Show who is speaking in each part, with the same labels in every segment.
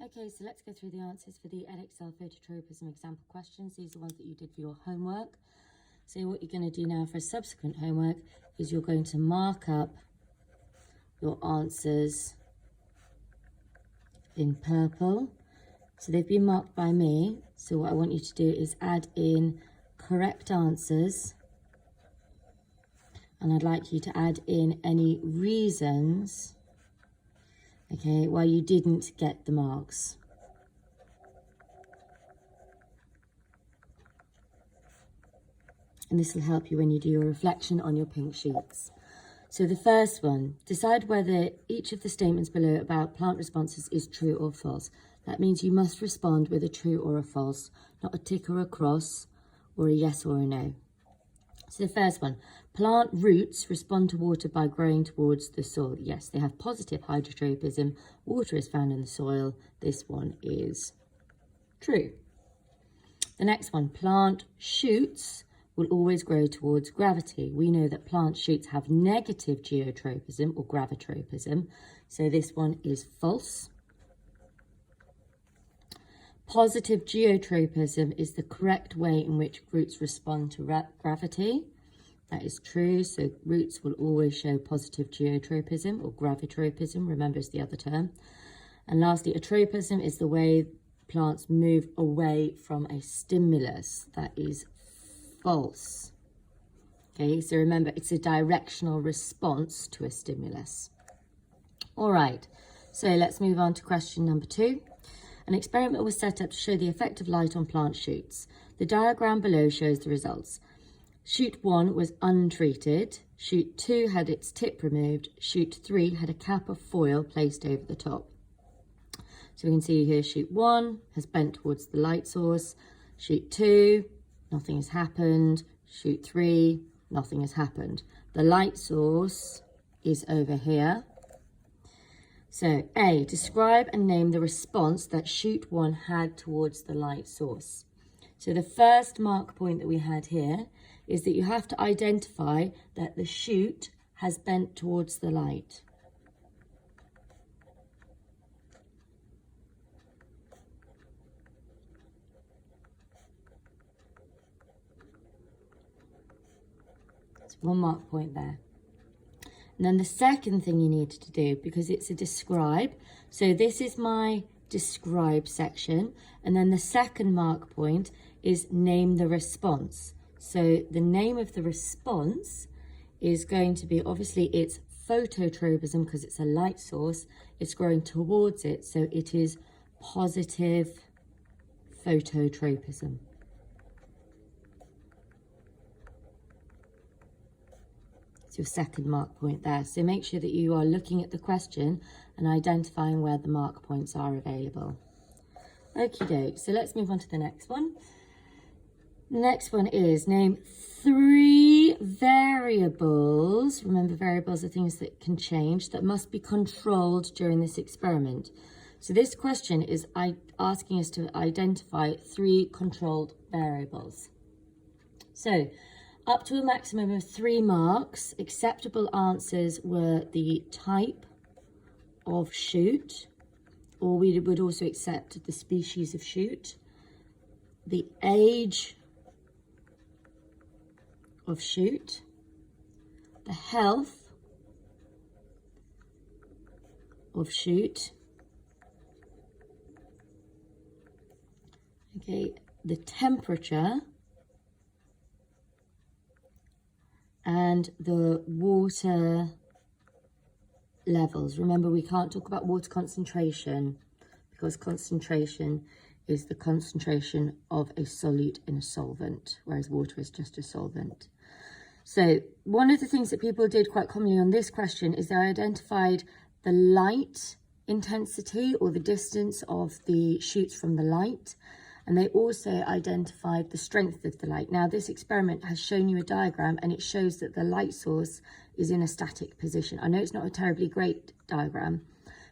Speaker 1: Okay, so let's go through the answers for the Edexcel phototropism example questions. These are ones that you did for your homework. So what you're going to do now for subsequent homework is you're going to mark up your answers in purple. So they've been marked by me. So what I want you to do is add in correct answers. And I'd like you to add in any reasons, okay, why you didn't get the marks. And this will help you when you do your reflection on your pink sheets. So the first one, decide whether each of the statements below about plant responses is true or false. That means you must respond with a true or a false, not a tick or a cross, or a yes or a no. So the first one, plant roots respond to water by growing towards the soil. Yes, they have positive hydrotropism. Water is found in the soil. This one is true. The next one, plant shoots will always grow towards gravity. We know that plant shoots have negative geotropism or gravitropism. So this one is false. Positive geotropism is the correct way in which roots respond to gravity. That is true. So roots will always show positive geotropism or gravitropism. Remember, it's the other term. And lastly, atropism is the way plants move away from a stimulus. That is false. Okay, so remember, it's a directional response to a stimulus. All right, so let's move on to question number 2. An experiment was set up to show the effect of light on plant shoots. The diagram below shows the results. Shoot 1 was untreated. Shoot 2 had its tip removed. Shoot 3 had a cap of foil placed over the top. So we can see here shoot 1 has bent towards the light source. Shoot 2, nothing has happened. Shoot 3, nothing has happened. The light source is over here. So A, describe and name the response that shoot 1 had towards the light source. So the first mark point that we had here is that you have to identify that the shoot has bent towards the light. That's one mark point there. And then the second thing you need to do, because it's a describe, so this is my describe section, and then the second mark point is name the response. So the name of the response is going to be, obviously it's phototropism because it's a light source, it's growing towards it, so it is positive phototropism. Your second mark point there. So make sure that you are looking at the question and identifying where the mark points are available. Okie doke, so let's move on to the next one. The next one is name 3 variables. Remember, variables are things that can change that must be controlled during this experiment. So this question is asking us to identify 3 controlled variables. So up to a maximum of 3 marks, acceptable answers were the type of shoot, or we would also accept the species of shoot, the age of shoot, the health of shoot, okay, the temperature, and the water levels. Remember, we can't talk about water concentration because concentration is the concentration of a solute in a solvent, whereas water is just a solvent. So one of the things that people did quite commonly on this question is they identified the light intensity or the distance of the shoots from the light. And they also identified the strength of the light. Now, this experiment has shown you a diagram and it shows that the light source is in a static position. I know it's not a terribly great diagram,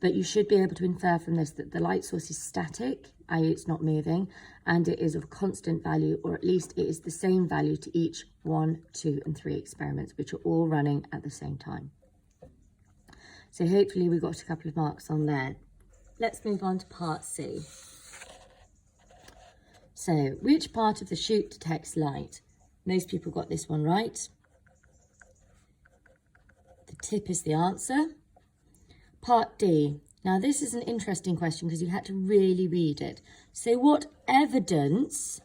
Speaker 1: but you should be able to infer from this that the light source is static, i.e. it's not moving, and it is of constant value, or at least it is the same value to each 1, 2, and 3 experiments, which are all running at the same time. So hopefully we got a couple of marks on there. let's move on to part C. So, which part of the chute detects light? Most people got this one right. The tip is the answer. Part D. Now, this is an interesting question because you had to really read it. So, what evidence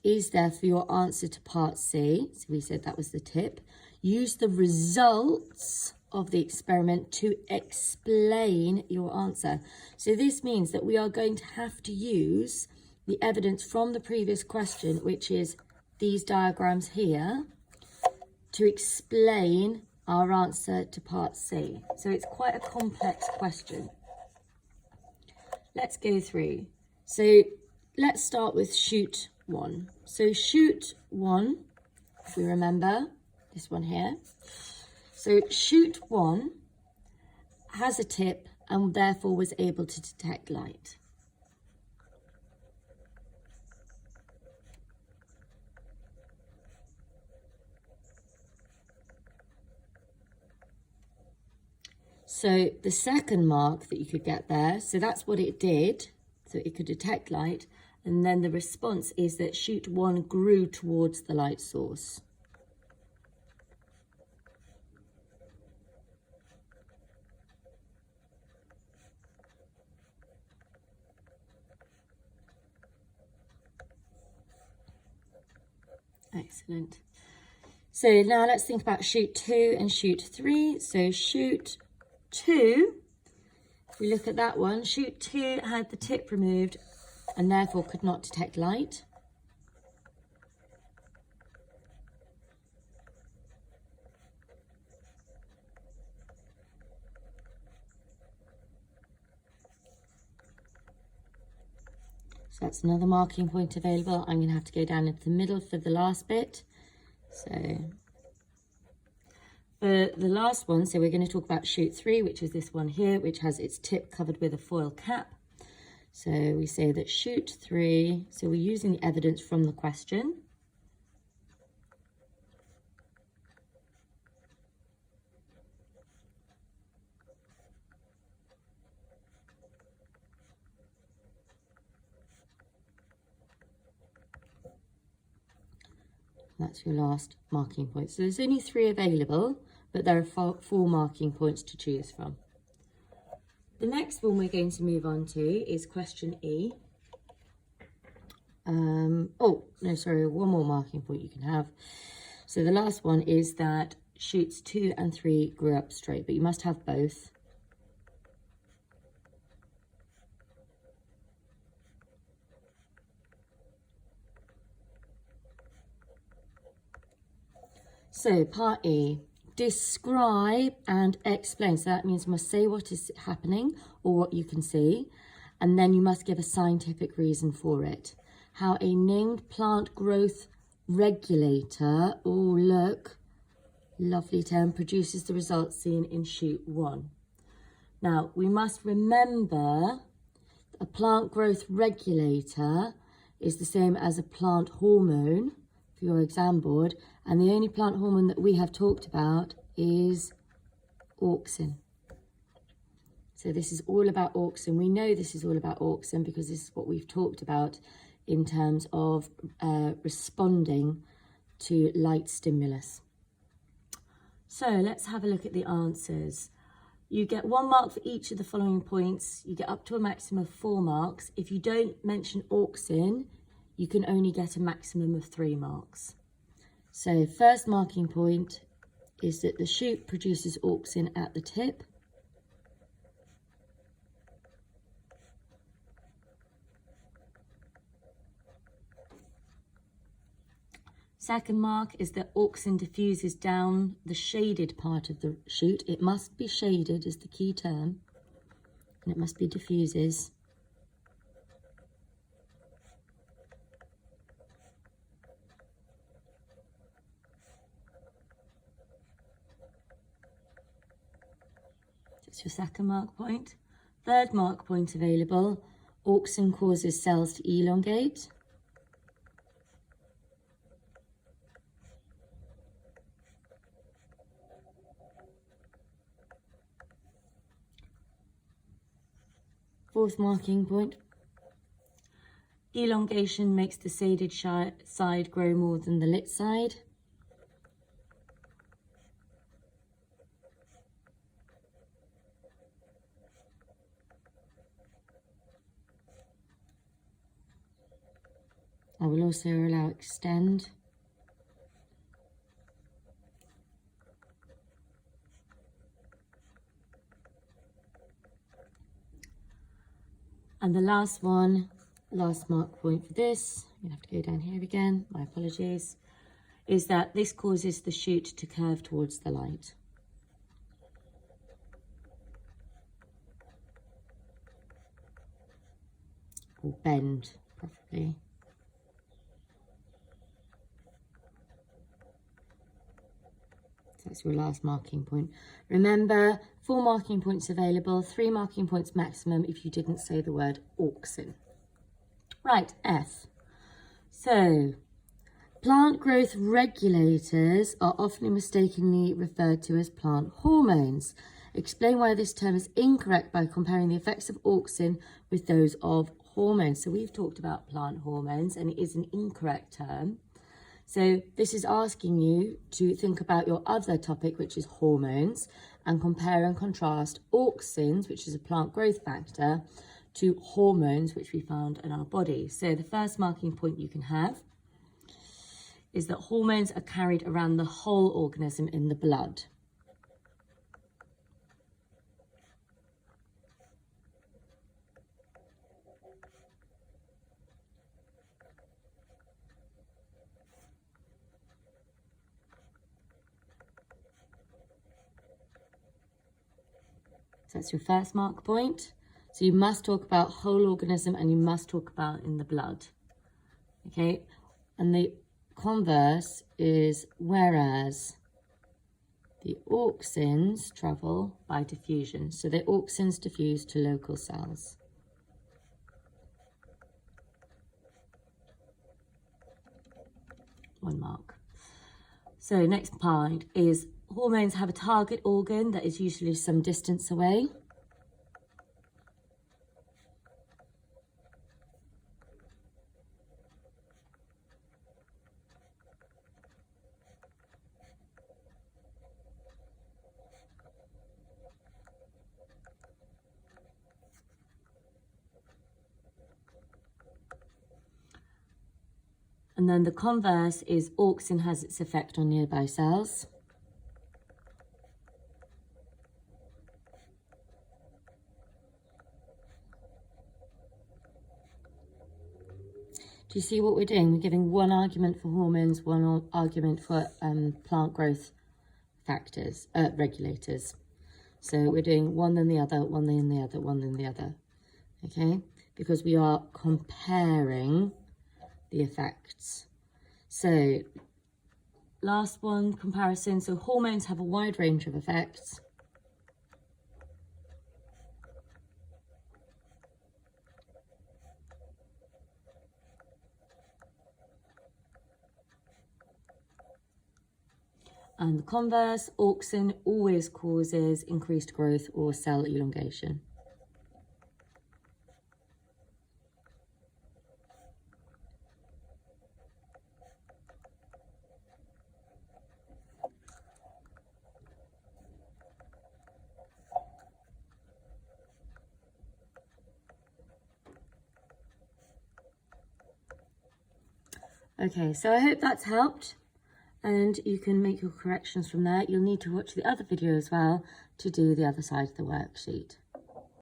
Speaker 1: is there for your answer to part C? So, we said that was the tip. Use the results of the experiment to explain your answer. So, this means that we are going to have to use the evidence from the previous question, which is these diagrams here, to explain our answer to part C. So it's quite a complex question. Let's go through. So let's start with chute 1. So chute 1, if we remember, this one here. So chute 1 has a tip and therefore was able to detect light. So the second mark that you could get there, so that's what it did, so it could detect light, and then the response is that chute 1 grew towards the light source. Excellent. So now let's think about chute 2 and chute 3. So chute 2, if we look at that one, chute 2 had the tip removed and therefore could not detect light. So that's another marking point available. I'm going to have to go down into the middle for the last bit. So for the last one, so we're going to talk about chute 3, which is this one here, which has its tip covered with a foil cap. So we say that chute 3, so we're using the evidence from the question. That's your last marking point. So there's only 3 available, but there are 4 marking points to choose from. The next one we're going to move on to is question E. One more marking point you can have. So the last one is that chutes 2 and 3 grew up straight, but you must have both. So part E, describe and explain. So that means you must say what is happening or what you can see, and then you must give a scientific reason for it. How a named plant growth regulator, oh look, lovely term, produces the results seen in chute 1. Now, we must remember a plant growth regulator is the same as a plant hormone for your exam board, and the only plant hormone that we have talked about is auxin. So this is all about auxin. We know this is all about auxin because this is what we've talked about in terms of responding to light stimulus. So let's have a look at the answers. You get 1 mark for each of the following points. You get up to a maximum of 4 marks. If you don't mention auxin, you can only get a maximum of 3 marks. So first marking point is that the chute produces auxin at the tip. Second mark is that auxin diffuses down the shaded part of the chute. It must be shaded is the key term, and it must be diffuses. That's your second mark point. Third mark point available, auxin causes cells to elongate. Fourth marking point. Elongation makes the shaded side grow more than the lit side. I will also allow extend. And the last one, last mark point for this, you have to go down here again, my apologies, is that this causes the shoot to curve towards the light. Or bend, preferably. So that's your last marking point. Remember, 4 marking points available, 3 marking points maximum if you didn't say the word auxin. Right, F. So, plant growth regulators are often mistakenly referred to as plant hormones. Explain why this term is incorrect by comparing the effects of auxin with those of hormones. So we've talked about plant hormones and it is an incorrect term. So this is asking you to think about your other topic, which is hormones, and compare and contrast auxins, which is a plant growth factor, to hormones, which we found in our body. So the first marking point you can have is that hormones are carried around the whole organism in the blood. So that's your first mark point. So you must talk about whole organism and you must talk about in the blood. Okay, and the converse is whereas the auxins travel by diffusion. So the auxins diffuse to local cells. One mark. So next point is hormones have a target organ that is usually some distance away. And then the converse is auxin has its effect on nearby cells. Do you see what we're doing? We're giving one argument for hormones, one argument for plant growth factors, regulators. So we're doing one then the other, one then the other, one then the other. Okay? Because we are comparing the effects. So last one, comparison. So hormones have a wide range of effects. And the converse, auxin always causes increased growth or cell elongation. Okay, so I hope that's helped. And you can make your corrections from there. You'll need to watch the other video as well to do the other side of the worksheet.